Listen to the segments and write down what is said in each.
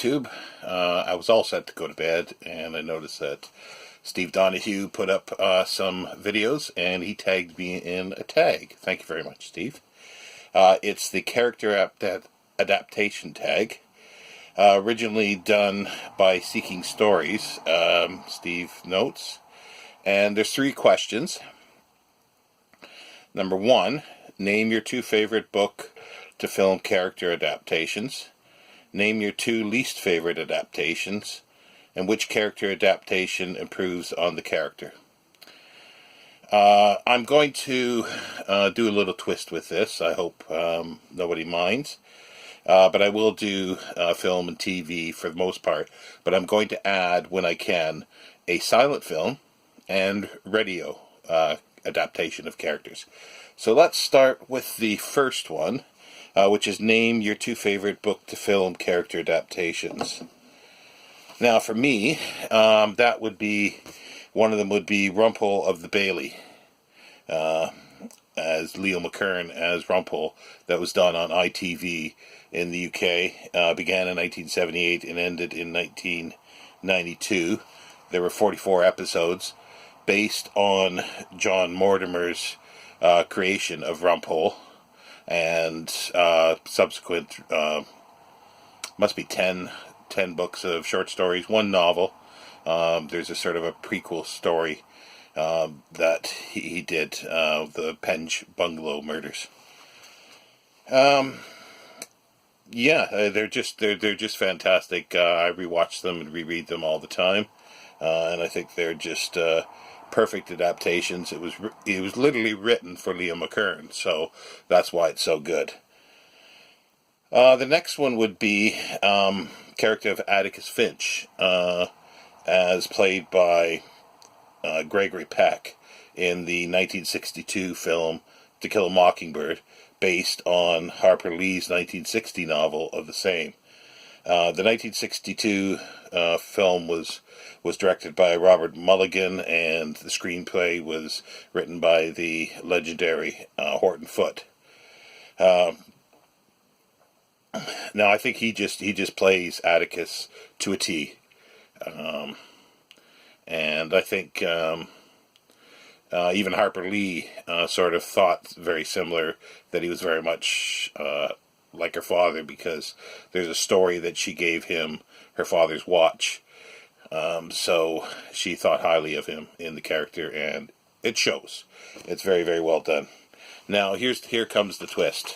YouTube. I was all set to go to bed, and I noticed that Steve Donohue put up some videos, and he tagged me in a tag. Thank you very much, Steve. It's the Character Adaptation Tag, originally done by Seeking Stories, Steve notes. And there's 3 questions. Number 1, name your 2 favorite book to film character adaptations. Name your 2 least favorite adaptations, and which character adaptation improves on the character. I'm going to do a little twist with this. I hope nobody minds. But I will do film and TV for the most part. But I'm going to add, when I can, a silent film and radio adaptation of characters. So let's start with the first one, which is name your 2 favorite book to film character adaptations. Now for me, that would be, one of them would be Rumpole of the Bailey, as Leo McKern as Rumpole, that was done on ITV in the UK, began in 1978 and ended in 1992. There were 44 episodes based on John Mortimer's creation of Rumpole, and subsequent must be 10 books of short stories, 1 novel. There's a sort of a prequel story that he did, the Penge Bungalow murders. Yeah, they're just fantastic. I rewatch them and reread them all the time, and I think they're just perfect adaptations. It was literally written for Leo McKern, so that's why it's so good. The next one would be character of Atticus Finch, as played by Gregory Peck in the 1962 film To Kill a Mockingbird, based on Harper Lee's 1960 novel of the same. The 1962 film was directed by Robert Mulligan, and the screenplay was written by the legendary Horton Foote. Now I think he just plays Atticus to a T, and I think even Harper Lee sort of thought very similar, that he was very much like her father, because there's a story that she gave him her father's watch. So she thought highly of him in the character, and it shows. It's very, very well done. Now here comes the twist.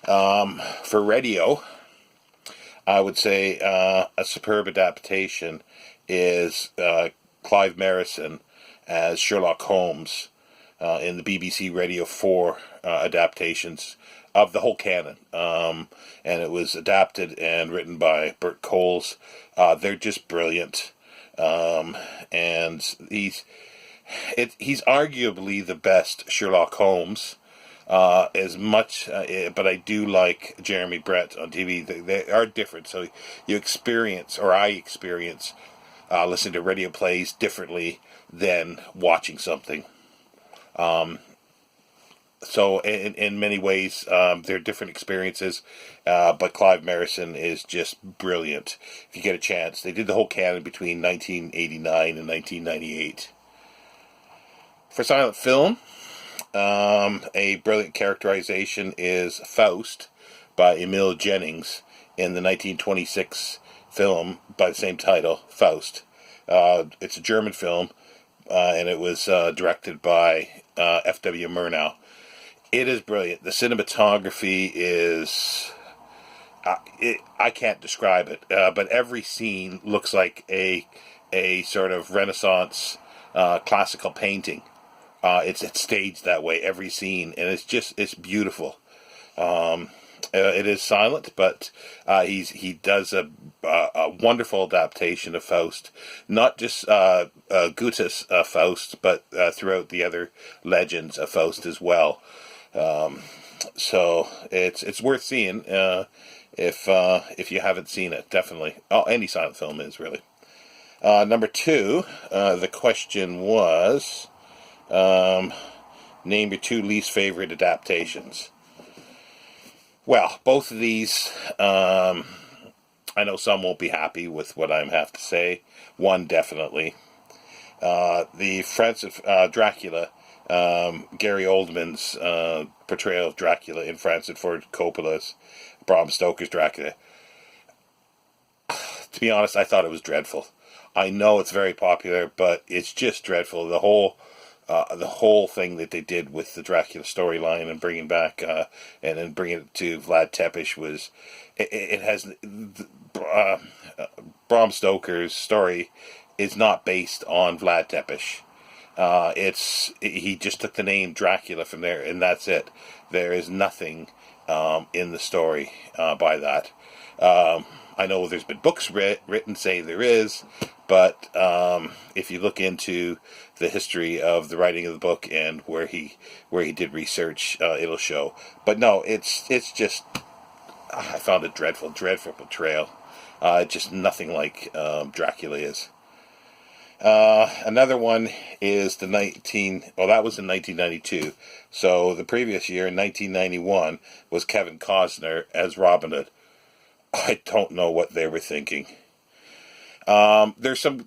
For radio, I would say a superb adaptation is Clive Merrison as Sherlock Holmes in the BBC Radio 4 adaptations of the whole canon. And it was adapted and written by Bert Coles. They're just brilliant. And he's arguably the best Sherlock Holmes. As much, but I do like Jeremy Brett on TV. They are different, so you experience, or I experience, listening to radio plays differently than watching something. So in many ways, they're different experiences, but Clive Merrison is just brilliant. If you get a chance, they did the whole canon between 1989 and 1998. For silent film, a brilliant characterization is Faust by Emil Jennings in the 1926 film by the same title, Faust. It's a German film, and it was directed by F.W. Murnau. It is brilliant. The cinematography is... I can't describe it, but every scene looks like a sort of Renaissance classical painting. It's staged that way, every scene, and it's beautiful. It is silent, but he does a wonderful adaptation of Faust, not just Goethe's Faust, but throughout the other legends of Faust as well. So it's worth seeing if you haven't seen it, definitely. Oh, any silent film is, really. Number 2, the question was, name your 2 least favorite adaptations. Well, both of these I know some won't be happy with what I have to say. One definitely. The Francis Dracula, Gary Oldman's portrayal of Dracula in Francis Ford Coppola's Bram Stoker's Dracula. To be honest, I thought it was dreadful. I know it's very popular, but it's just dreadful. The whole thing that they did with the Dracula storyline and bringing back and then bringing it to Vlad Tepes was it has Bram Stoker's story is not based on Vlad Tepes. He just took the name Dracula from there, and that's it. There is nothing in the story by that. I know there's been books written say there is, but if you look into the history of the writing of the book and where he did research, it'll show. But no, it's just I found it dreadful portrayal. Just nothing like Dracula is. Another one is that was in 1992. So the previous year, in 1991, was Kevin Costner as Robin Hood. I don't know what they were thinking. There's some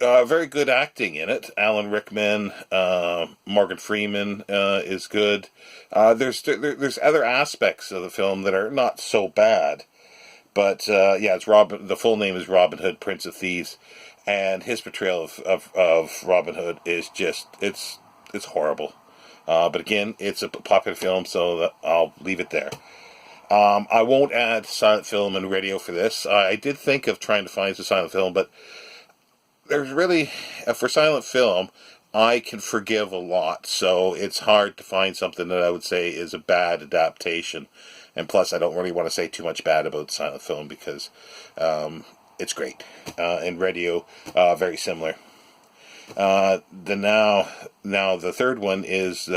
very good acting in it. Alan Rickman, Morgan Freeman is good. There's other aspects of the film that are not so bad, but it's Robin. The full name is Robin Hood, Prince of Thieves, and his portrayal of Robin Hood is just it's horrible. But again, it's a popular film, so I'll leave it there. I won't add silent film and radio for this. I did think of trying to find some silent film, but there's really, for silent film, I can forgive a lot. So it's hard to find something that I would say is a bad adaptation. And plus, I don't really want to say too much bad about silent film because it's great. And radio, very similar. Now the third one is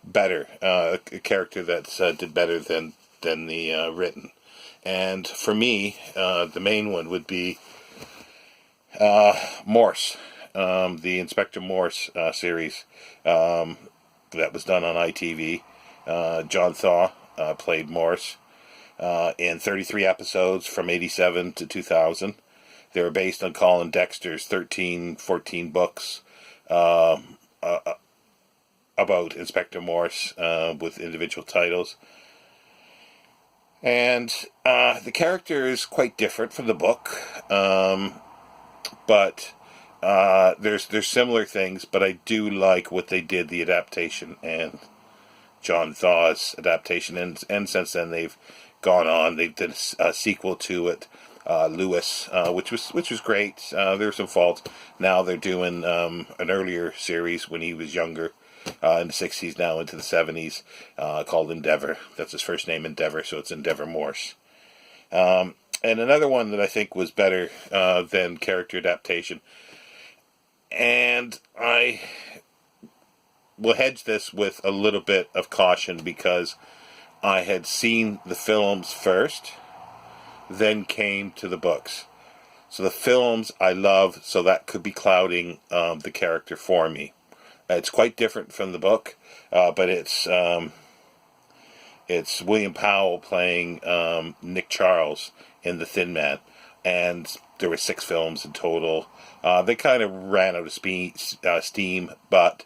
better. A character that did better than the written. And for me, the main one would be Morse, the Inspector Morse series that was done on ITV. John Thaw played Morse in 33 episodes from 87 to 2000. They were based on Colin Dexter's 14 books about Inspector Morse with individual titles. And the character is quite different from the book, but there's similar things. But I do like what they did, the adaptation, and John Thaw's adaptation. And since then they've gone on. They've done a sequel to it, Lewis, which was great. There were some faults. Now they're doing an earlier series when he was younger. In the 60s, now into the 70s, called Endeavor. That's his first name, Endeavor, so it's Endeavor Morse. And another one that I think was better than character adaptation, and I will hedge this with a little bit of caution because I had seen the films first, then came to the books. So the films I love, so that could be clouding the character for me. It's quite different from the book, but it's William Powell playing Nick Charles in The Thin Man, and there were 6 films in total. They kind of ran out of steam, but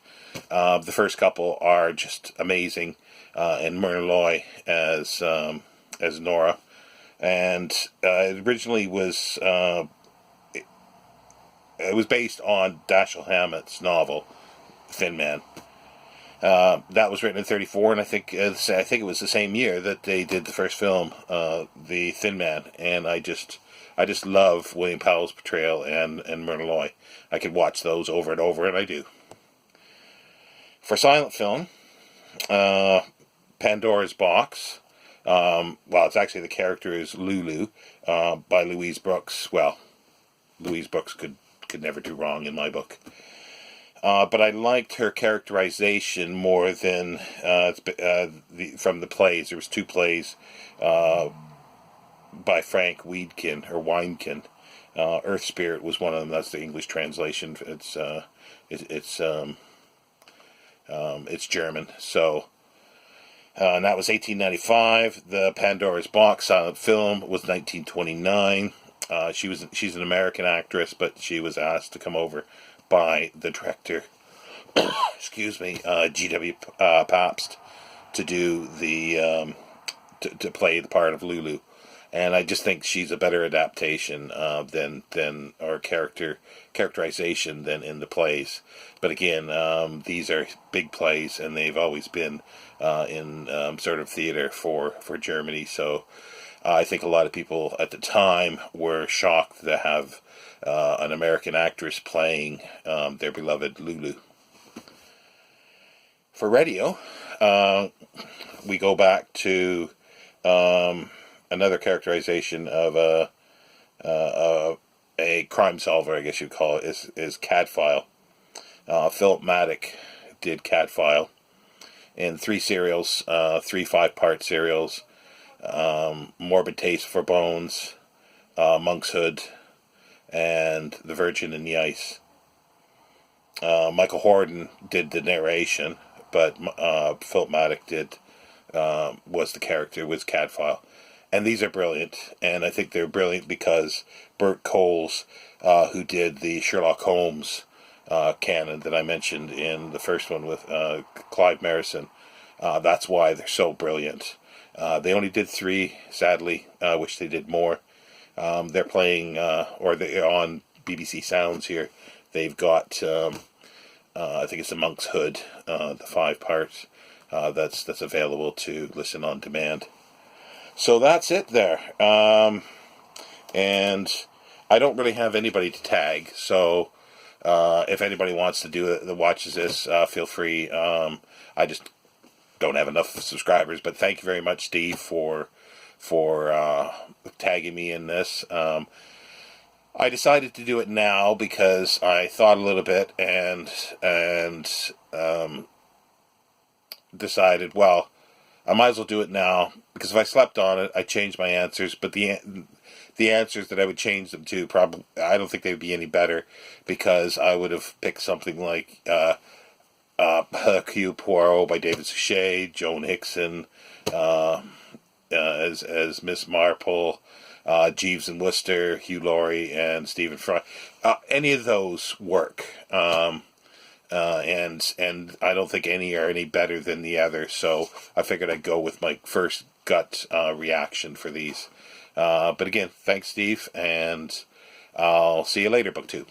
the first couple are just amazing, and Myrna Loy as Nora, and it originally was it was based on Dashiell Hammett's novel Thin Man. That was written in 1934, and I think it was the same year that they did the first film, The Thin Man. And I just love William Powell's portrayal and Myrna Loy. I could watch those over and over, and I do. For silent film, Pandora's Box. It's actually the character is Lulu by Louise Brooks. Well, Louise Brooks could never do wrong in my book. But I liked her characterization more than from the plays. There was 2 plays by Frank Wedekind. Earth Spirit was one of them. That's the English translation. It's German. So And that was 1895. The Pandora's Box silent film was 1929. She's an American actress, but she was asked to come over by the director, excuse me, G.W. Pabst, to do the to play the part of Lulu. And I just think she's a better adaptation than or characterization than in the plays. But again, these are big plays, and they've always been in sort of theater for Germany. So I think a lot of people at the time were shocked to have an American actress playing their beloved Lulu. For radio, we go back to another characterization of a crime solver, I guess you'd call it, is Cadfael. Philip Maddock did Cadfael in 3 serials, 3 5-part serials: Morbid Taste for Bones, Monk's Hood, and The Virgin and the Ice. Michael Horden did the narration, but Philip Maddock was the character, was Cadfael. And these are brilliant, and I think they're brilliant because Bert Coles, who did the Sherlock Holmes canon that I mentioned in the first one with Clive Merrison, that's why they're so brilliant. They only did 3, sadly. Wish they did more. They're playing, or they're on BBC Sounds here. They've got, I think it's the Monk's Hood, the 5 parts. That's available to listen on demand. So that's it there. And I don't really have anybody to tag, so if anybody wants to do it that watches this, feel free. I just don't have enough subscribers, but thank you very much, Steve, for tagging me in this. I decided to do it now because I thought a little bit and decided, well, I might as well do it now, because if I slept on it, I changed my answers, but the answers that I would change them to, probably, I don't think they would be any better, because I would have picked something like Hercule Poirot by David Suchet, Joan Hickson as Miss Marple, Jeeves and Wooster, Hugh Laurie, and Stephen Fry. Any of those work. And I don't think any are any better than the other, so I figured I'd go with my first gut reaction for these. But again, thanks, Steve, and I'll see you later, BookTube.